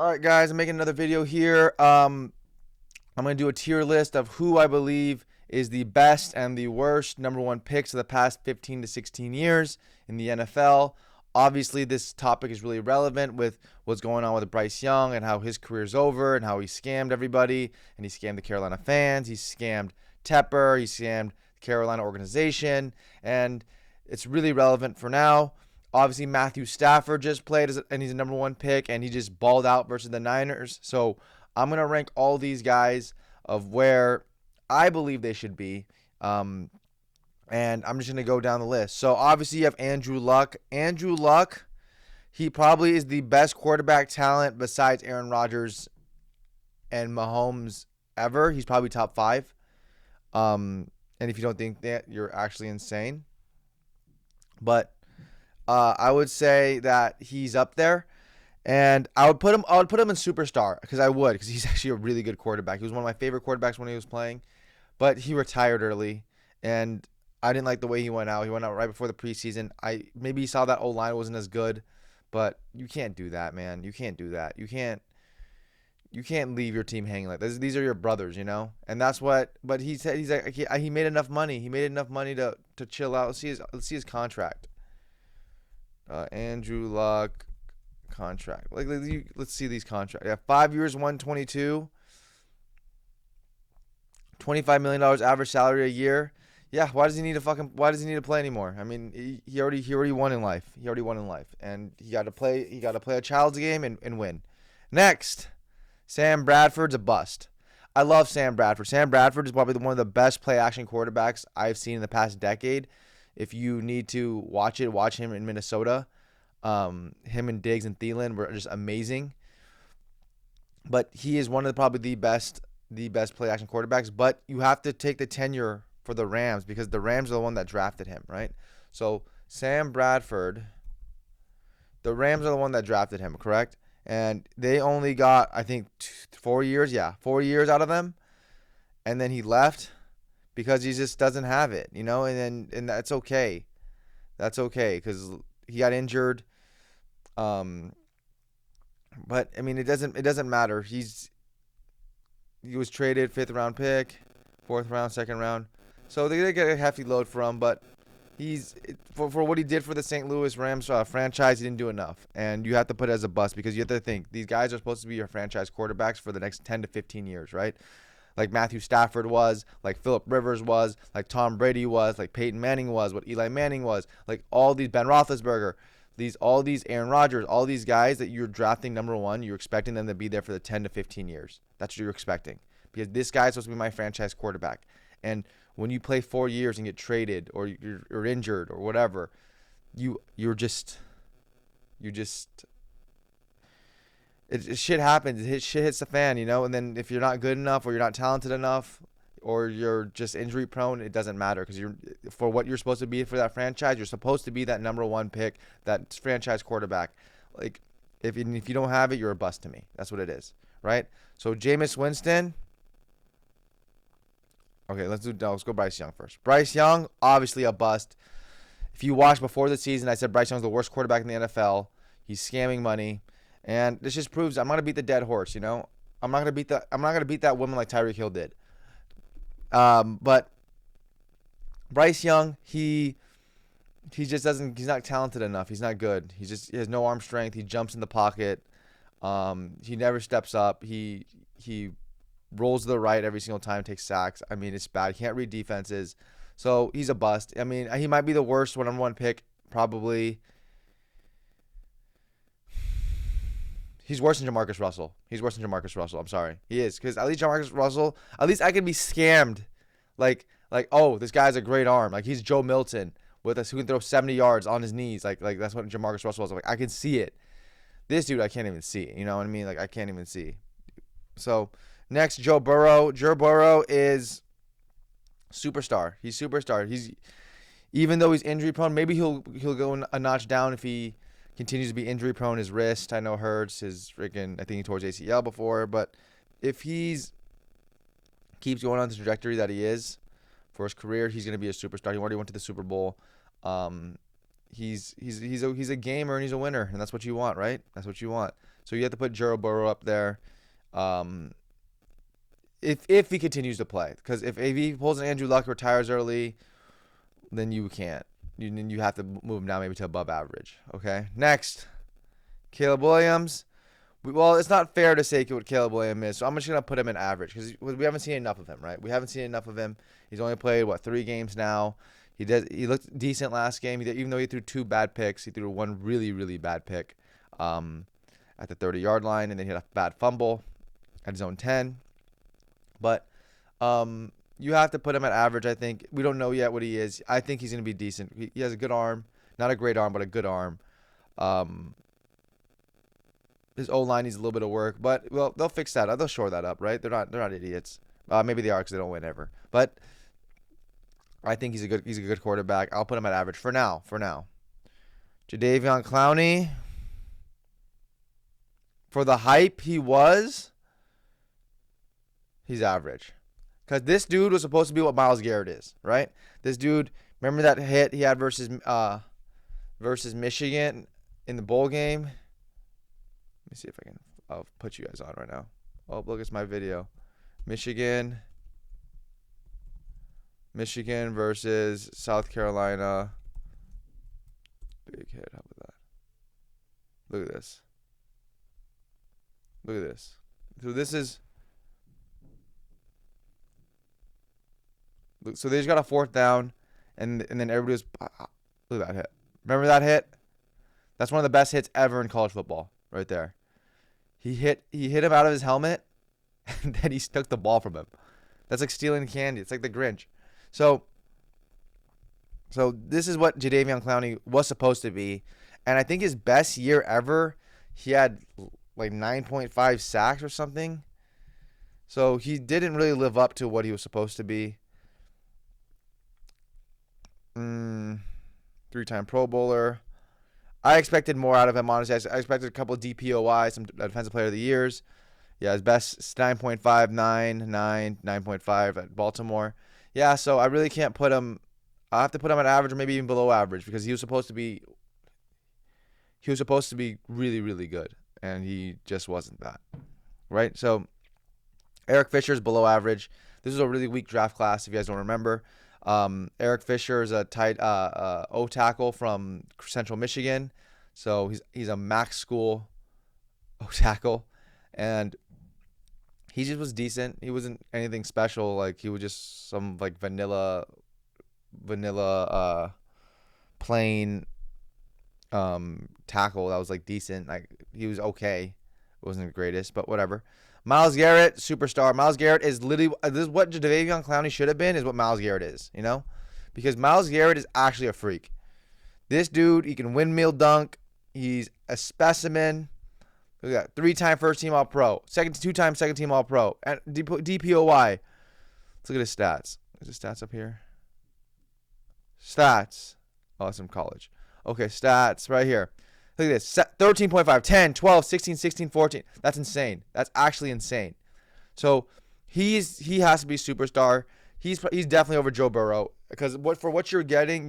All right, guys, I'm making another video here. I'm going to do a tier list of who I believe is the best and the worst number one picks of the past 15 to 16 years in the NFL. Obviously, this topic is really relevant with what's going on with Bryce Young and how his career's over and how he scammed everybody and he scammed the Carolina fans. He scammed Tepper. He scammed the Carolina organization. And it's really relevant for now. Obviously, Matthew Stafford just played and he's a number one pick and he just balled out versus the Niners. So I'm going to rank all these guys of where I believe they should be. And I'm just going to go down the list. So obviously you have Andrew Luck. Andrew Luck, he probably is the best quarterback talent besides Aaron Rodgers and Mahomes ever. He's probably top 5. And if you don't think that, you're actually insane. But I would say that he's up there. And I would put him in superstar because he's actually a really good quarterback. He was one of my favorite quarterbacks when he was playing, but he retired early, and I didn't like the way he went out. He went out right before the preseason. Maybe he saw that O-line wasn't as good, but you can't do that, man. You can't do that. You can't leave your team hanging like this. These are your brothers, you know? And that's what, but he said he made enough money. He made enough money to chill out. Let's see his contract. Andrew Luck contract. Let's see these contracts. Yeah, 5 years, 122, $25 million average salary a year. Yeah, why does he need to play anymore? I mean, he already won in life. He already won in life, and he got to play a child's game and win. Next, Sam Bradford's a bust. I love Sam Bradford. Sam Bradford is probably one of the best play action quarterbacks I've seen in the past decade. If you need to watch him in Minnesota. Him and Diggs and Thielen were just amazing. But he is one of probably the best play action quarterbacks. But you have to take the tenure for the Rams because the Rams are the one that drafted him, right? So Sam Bradford, the Rams are the one that drafted him, correct? And they only got, I think, 4 years. Yeah, 4 years out of them. And then he left because he just doesn't have it, you know. And that's okay. That's okay because he got injured. But I mean, it doesn't matter. He was traded 5th round pick, 4th round, 2nd round. So they get a hefty load for him, but for what he did for the St. Louis Rams franchise, he didn't do enough. And you have to put it as a bust because you have to think these guys are supposed to be your franchise quarterbacks for the next 10 to 15 years, right? Like Matthew Stafford was, like Phillip Rivers was, like Tom Brady was, like Peyton Manning was, what Eli Manning was, like all these Ben Roethlisberger. All these Aaron Rodgers, all these guys that you're drafting number one, you're expecting them to be there for the 10 to 15 years. That's what you're expecting. Because this guy's supposed to be my franchise quarterback. And when you play 4 years and get traded or you're injured or whatever, you're just shit happens. Shit hits the fan, you know? And then if you're not good enough or you're not talented enough or you're just injury prone, it doesn't matter because for what you're supposed to be for that franchise, you're supposed to be that number one pick, that franchise quarterback. Like if you don't have it, you're a bust to me. That's what it is, right? So Jameis Winston. Okay, let's go Bryce Young first. Bryce Young, obviously a bust. If you watched before the season, I said Bryce Young's the worst quarterback in the NFL. He's scamming money, and this just proves I'm gonna beat the dead horse. You know, I'm not gonna beat that woman like Tyreek Hill did. But Bryce Young, he just doesn't. He's not talented enough. He's not good. He has no arm strength. He jumps in the pocket. He never steps up. He rolls to the right every single time, takes sacks. I mean, it's bad. He can't read defenses. So he's a bust. I mean, he might be the worst number one pick, probably. He's worse than Jamarcus Russell. I'm sorry. He is. Because at least Jamarcus Russell, at least I can be scammed. Like, oh, this guy's a great arm. Like, he's Joe Milton with us who can throw 70 yards on his knees. Like that's what Jamarcus Russell was. Like, I can see it. This dude, I can't even see. You know what I mean? Like, I can't even see. So, next, Joe Burrow. Joe Burrow is superstar. He's superstar. Even though he's injury prone, maybe he'll go a notch down if he continues to be injury prone. His wrist, I know, hurts. His freaking, I think he tore his ACL before. But if keeps going on the trajectory that he is for his career, he's going to be a superstar. He already went to the Super Bowl. He's a gamer and he's a winner, and that's what you want, right? That's what you want. So you have to put Joe Burrow up there. If he continues to play, because if he pulls an Andrew Luck, retires early, then you can't. You have to move him down maybe to above average. Okay. Next, Caleb Williams. Well, it's not fair to say what Caleb Williams is, so I'm just gonna put him in average because we haven't seen enough of him, right? We haven't seen enough of him. He's only played 3 games now. He looked decent last game. Even though he threw 2 bad picks, he threw one really, really bad pick at the 30-yard line, and then he had a bad fumble at his own 10. But you have to put him at average, I think. We don't know yet what he is. I think he's going to be decent. He has a good arm. Not a great arm, but a good arm. His O-line needs a little bit of work, but they'll fix that. They'll shore that up, right? They're not idiots. Maybe they are because they don't win ever. But I think he's a good quarterback. I'll put him at average for now. Jadeveon Clowney, for the hype he's average. Because this dude was supposed to be what Myles Garrett is, right? This dude, remember that hit he had versus Michigan in the bowl game? Let me see if I'll put you guys on right now. Oh, look, it's my video. Michigan versus South Carolina. Big hit. How about that? Look at this. So this is. So they just got a 4th down, and then everybody was. Look at that hit. Remember that hit? That's one of the best hits ever in college football, right there. He hit him out of his helmet, and then he took the ball from him. That's like stealing candy. It's like the Grinch. So this is what Jadeveon Clowney was supposed to be, and I think his best year ever, he had like 9.5 sacks or something. So he didn't really live up to what he was supposed to be. 3-time Pro Bowler. I expected more out of him, honestly. I expected a couple of DPOI, some Defensive Player of the Years. Yeah, his best 9.5, 9.5 at Baltimore. Yeah, so I really can't put him. I have to put him at average or maybe even below average because he was supposed to be really, really good, and he just wasn't that. Right? So Eric Fisher's below average. This is a really weak draft class if you guys don't remember. Eric Fisher is a tight O tackle from Central Michigan, so he's a MAC school O tackle, and he just was decent. He wasn't anything special. Like he was just some like vanilla plain tackle that was like decent. Like he was okay. It wasn't the greatest, but whatever. Myles Garrett, superstar. Myles Garrett is literally this is what Jadeveon Clowney should have been, is what Myles Garrett is, you know? Because Myles Garrett is actually a freak. This dude, he can windmill dunk. He's a specimen. Look at that. 3-time first-team All-Pro. 2-time second-team All-Pro. And DPOY. Let's look at his stats. Is his stats up here? Stats. Oh, that's from college. Okay, stats right here. Look at this. 13.5, 10, 12, 16, 16, 14. That's insane. That's actually insane. So he has to be a superstar. He's definitely over Joe Burrow because for what you're getting,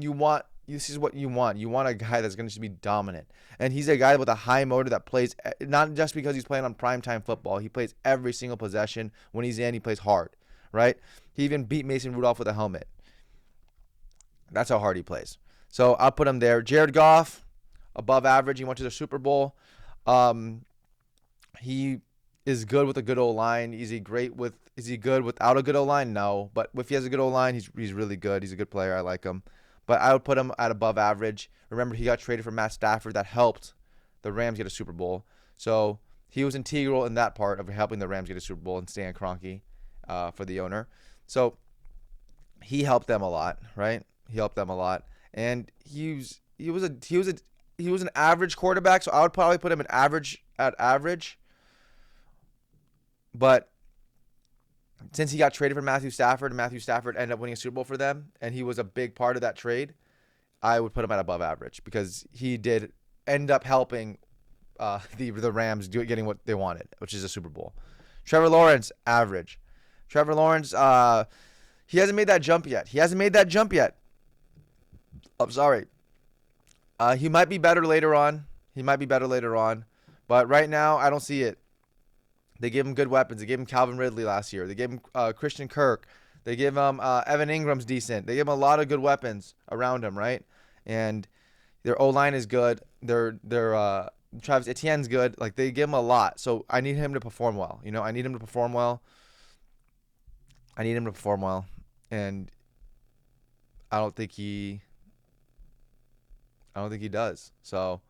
this is what you want. You want a guy that's going to be dominant. And he's a guy with a high motor that plays not just because he's playing on primetime football. He plays every single possession. When he's in, he plays hard, right? He even beat Mason Rudolph with a helmet. That's how hard he plays. So I'll put him there. Jared Goff, above average. He went to the Super Bowl. He is good with a good O-line. Is he good without a good O-line? No. But if he has a good O-line, he's really good. He's a good player. I like him. But I would put him at above average. Remember, he got traded for Matt Stafford. That helped the Rams get a Super Bowl. So he was integral in that part of helping the Rams get a Super Bowl and Stan Kroenke for the owner. So he helped them a lot, right? He helped them a lot. And he was an average quarterback, so I would probably put him at average. But since he got traded for Matthew Stafford, and Matthew Stafford ended up winning a Super Bowl for them, and he was a big part of that trade, I would put him at above average because he did end up helping the Rams getting what they wanted, which is a Super Bowl. Trevor Lawrence, average. Trevor Lawrence, he hasn't made that jump yet. I'm sorry. He might be better later on. But right now, I don't see it. They gave him good weapons. They gave him Calvin Ridley last year. They gave him Christian Kirk. They gave him Evan Ingram's decent. They gave him a lot of good weapons around him, right? And their O-line is good. Their Travis Etienne's good. Like, they give him a lot. So I need him to perform well. I need him to perform well. And I don't think he does. So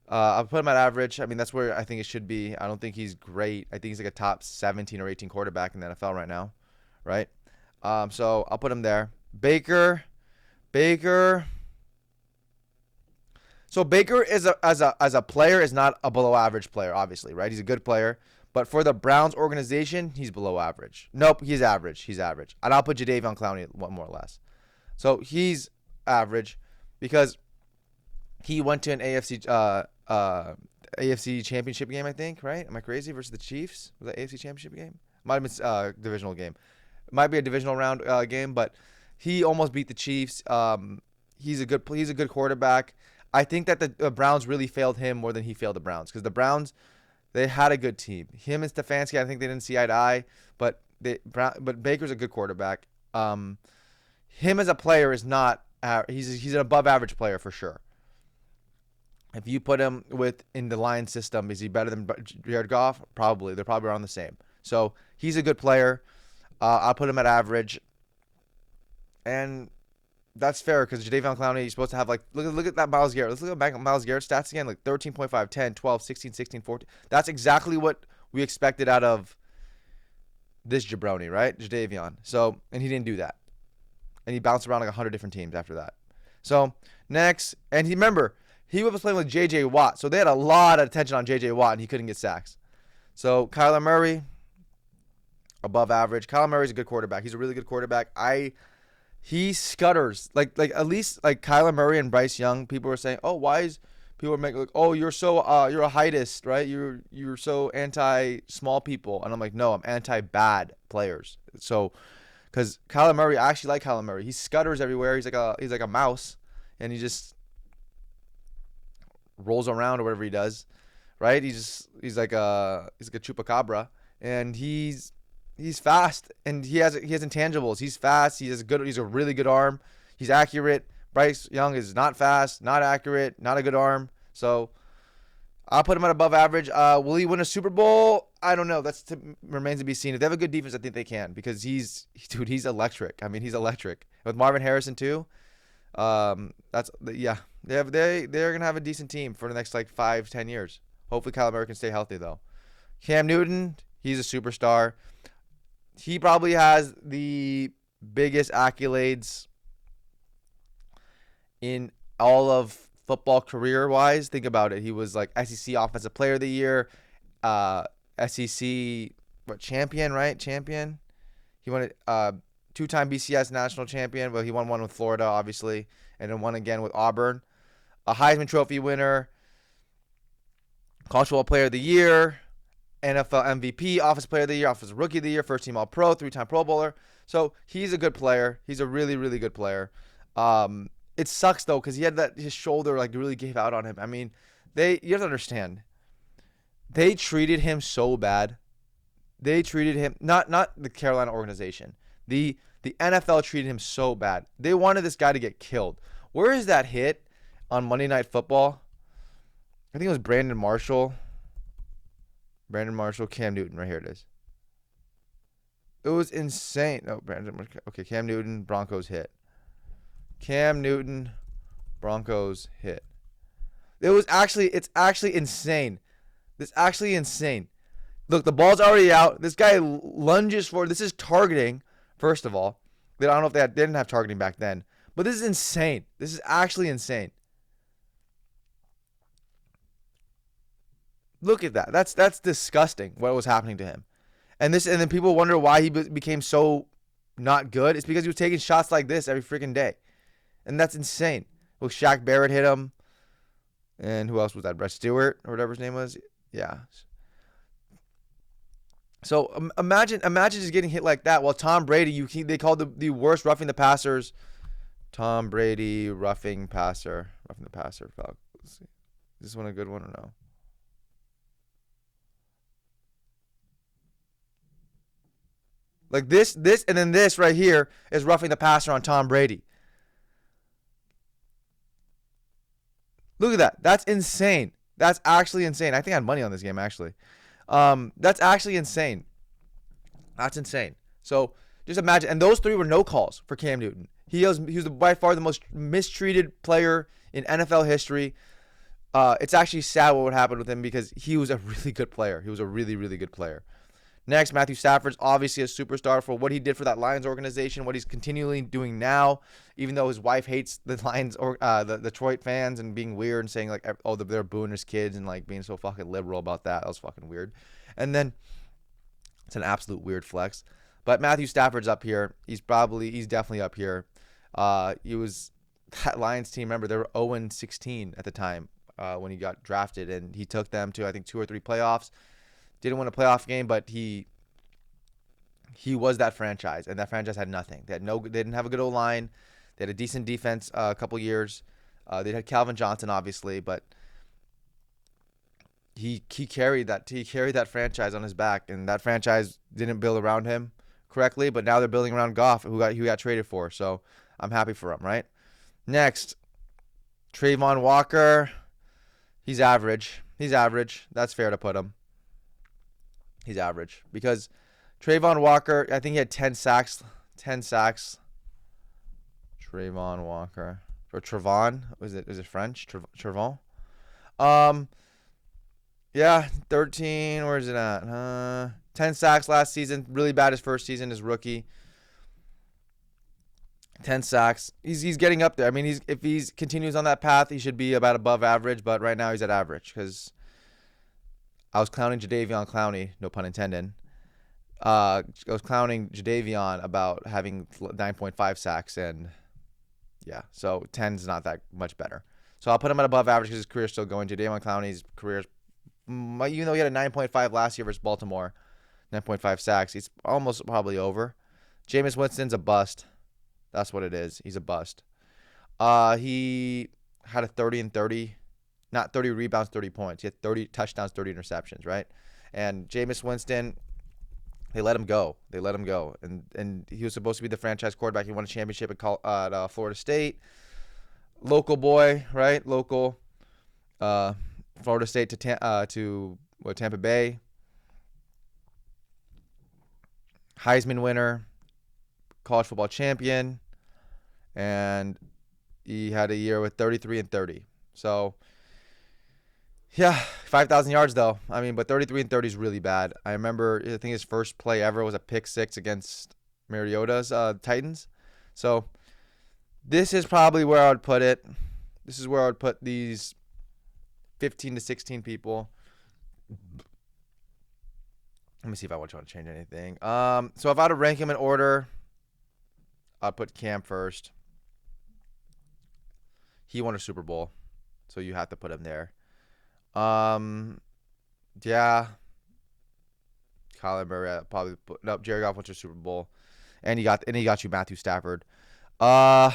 I'll put him at average. I mean, that's where I think it should be. I don't think he's great. I think he's like a top 17 or 18 quarterback in the NFL right now, right? So I'll put him there. Baker. So Baker is as a player is not a below average player, obviously, right? He's a good player, but for the Browns organization, he's below average. Nope, he's average. And I'll put Jadeveon Clowney one more or less. So he's average because he went to an AFC championship game, I think, right? Am I crazy? Versus the Chiefs? Was that AFC championship game? Might have been divisional game. It might be a divisional round game, but he almost beat the Chiefs. He's a good quarterback. I think that the Browns really failed him more than he failed the Browns, because the Browns, they had a good team. Him and Stefanski, I think they didn't see eye to eye, but Baker's a good quarterback. Him as a player is not. He's an above average player for sure. If you put him in the Lions system, is he better than Jared Goff? Probably. They're probably around the same. So he's a good player. I'll put him at average. And that's fair, because Jadeveon Clowney, you're supposed to have, like, look at that Myles Garrett. Let's look at Myles Garrett stats again, like 13.5, 10, 12, 16, 16, 14. That's exactly what we expected out of this jabroni, right? Jadeveon. So, and he didn't do that. And he bounced around like 100 different teams after that. So, next, and remember, he was playing with J.J. Watt, so they had a lot of attention on J.J. Watt, and he couldn't get sacks. So, Kyler Murray, above average. Kyler Murray's a good quarterback. He's a really good quarterback. He scutters. Like at least like Kyler Murray and Bryce Young, people were saying, "Oh, why is people are making like, oh, you're a heightist, right? You're so anti small people." And I'm like, "No, I'm anti bad players." So, cuz I actually like Kyler Murray. He scutters everywhere. He's like a mouse, and he just rolls around or whatever he does, right? He's like a chupacabra, and he's fast, and he has intangibles. He's fast. He's a really good arm. He's accurate. Bryce Young is not fast, not accurate, not a good arm. So I'll put him at above average. Will he win a Super Bowl? I don't know. Remains to be seen. If they have a good defense, I think they can, because he's electric. I mean, he's electric. With Marvin Harrison too. They're gonna have a decent team for the next like 5-10 years. Hopefully Kyler Murray can stay healthy though. Cam Newton, he's a superstar. He probably has the biggest accolades in all of football career-wise. Think about it. He was like SEC Offensive Player of the Year, SEC champion, right? Champion. He won a two-time BCS national champion. Well, he won one with Florida, obviously, and then one again with Auburn. A Heisman Trophy winner, College Football Player of the Year, NFL MVP, Offensive Player of the Year, Offensive Rookie of the Year, first team All-Pro, 3-time Pro Bowler. So he's a good player. He's a really, really good player. It sucks though, because he had his shoulder like really gave out on him. I mean, you have to understand, they treated him so bad. They treated him not the Carolina organization. The NFL treated him so bad. They wanted this guy to get killed. Where is that hit on Monday Night Football? I think it was Brandon Marshall, Cam Newton. Right here it is. It was insane. No, okay, Cam Newton, Broncos hit. Cam Newton, Broncos hit. It's actually insane. It's actually insane. Look, the ball's already out. This guy lunges forward. This is targeting, first of all. I don't know if they didn't have targeting back then. But this is insane. This is actually insane. Look at that. That's disgusting what was happening to him. And then people wonder why he became so not good. It's because he was taking shots like this every freaking day. And that's insane. Well, Shaq Barrett hit him. And who else was that? Brett Stewart or whatever his name was? Yeah. So imagine just getting hit like that. While Tom Brady, they called the worst roughing the passers. Tom Brady roughing the passer. Let's see. Is this one a good one or no? Like this, and then this right here is roughing the passer on Tom Brady. Look at that. That's insane. That's actually insane. I think I had money on this game, actually. That's actually insane. That's insane. So just imagine. And those three were no calls for Cam Newton. He was by far the most mistreated player in NFL history. It's actually sad what happened with him because he was a really good player. He was a really, really good player. Next, Matthew Stafford's obviously a superstar for what he did for that Lions organization, what he's continually doing now, even though his wife hates the Lions or the Detroit fans and being weird and saying, like, oh, they're booing his kids and, like, being so fucking liberal about that. That was fucking weird. And then it's an absolute weird flex. But Matthew Stafford's up here. He's definitely up here. He was that Lions team, remember, they were 0-16 at the time when he got drafted, and he took them to, I think, 2 or 3 playoffs. Didn't win a playoff game, but he was that franchise, and that franchise had nothing. They didn't have a good O-line. They had a decent defense a couple years. They had Calvin Johnson, obviously, but he carried that franchise on his back, and that franchise didn't build around him correctly. But now they're building around Goff, who got traded for. So I'm happy for him, right? Next, Trayvon Walker. He's average. That's fair to put him. He's average because Trayvon Walker, I think he had 10 sacks. Trayvon Walker. Or Trevon. Is it French? Trevon? Yeah, 13. Where is it at? 10 sacks last season. Really bad his first season as rookie. 10 sacks. He's getting up there. I mean, if he continues on that path, he should be about above average, but right now he's at average because I was clowning Jadeveon Clowney, no pun intended. I was clowning Jadeveon about having 9.5 sacks, and yeah, so 10's not that much better. So I'll put him at above average because his career's still going. Jadeveon Clowney's career, even though he had a 9.5 last year versus Baltimore, 9.5 sacks, he's almost probably over. Jameis Winston's a bust. That's what it is. He's a bust. He had a 30 and 30. Not 30 rebounds, 30 points. He had 30 touchdowns, 30 interceptions, right? And Jameis Winston, they let him go. And he was supposed to be the franchise quarterback. He won a championship at Florida State. Local boy, right? Local. Florida State to Tampa Bay. Heisman winner. College football champion. And he had a year with 33 and 30. So, yeah, 5,000 yards though. I mean, but 33 and 30 is really bad. I remember, I think his first play ever was a pick six against Mariota's Titans. So this is probably where I would put it. This is where I would put these 15 to 16 people. Let me see if I want to change anything. So if I had to rank him in order, I'd put Cam first. He won a Super Bowl, so you have to put him there. Yeah. Kyler Murray probably put no. Jared Goff went to Super Bowl, and he got you Matthew Stafford. Yeah,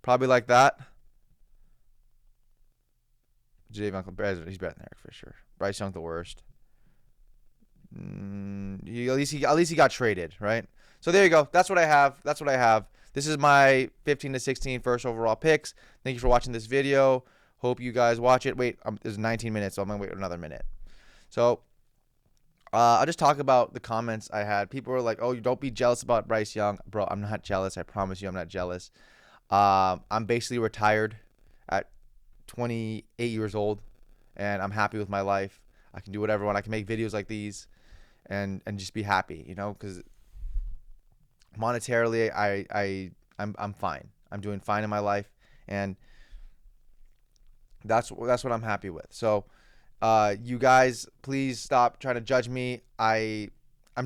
probably like that. He's better than Eric for sure. Bryce Young the worst. At least he got traded, right? So there you go. That's what I have. This is my 15 to 16 first overall picks. Thank you for watching this video. Hope you guys watch it. Wait, there's 19 minutes, so I'm going to wait another minute. So I'll just talk about the comments I had. People were like, oh, you don't be jealous about Bryce Young. Bro, I'm not jealous. I promise you I'm not jealous. I'm basically retired at 28 years old, and I'm happy with my life. I can do whatever I want. I can make videos like these and just be happy, because monetarily, I'm fine. I'm doing fine in my life, and that's what I'm happy with. So, you guys, please stop trying to judge me. I'm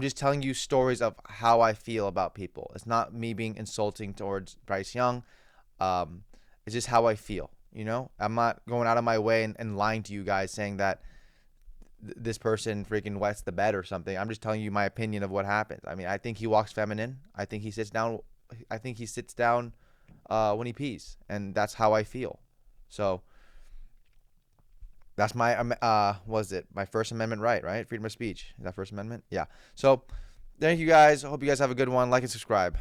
just telling you stories of how I feel about people. It's not me being insulting towards Bryce Young. It's just how I feel. I'm not going out of my way and lying to you guys saying that this person freaking wets the bed or something. I'm just telling you my opinion of what happens. I mean, I think he walks feminine. I think he sits down when he pees, and that's how I feel. So That's my was it my First Amendment right? Freedom of speech. Is that First Amendment? Yeah. So thank you guys. I hope you guys have a good one. Like and subscribe.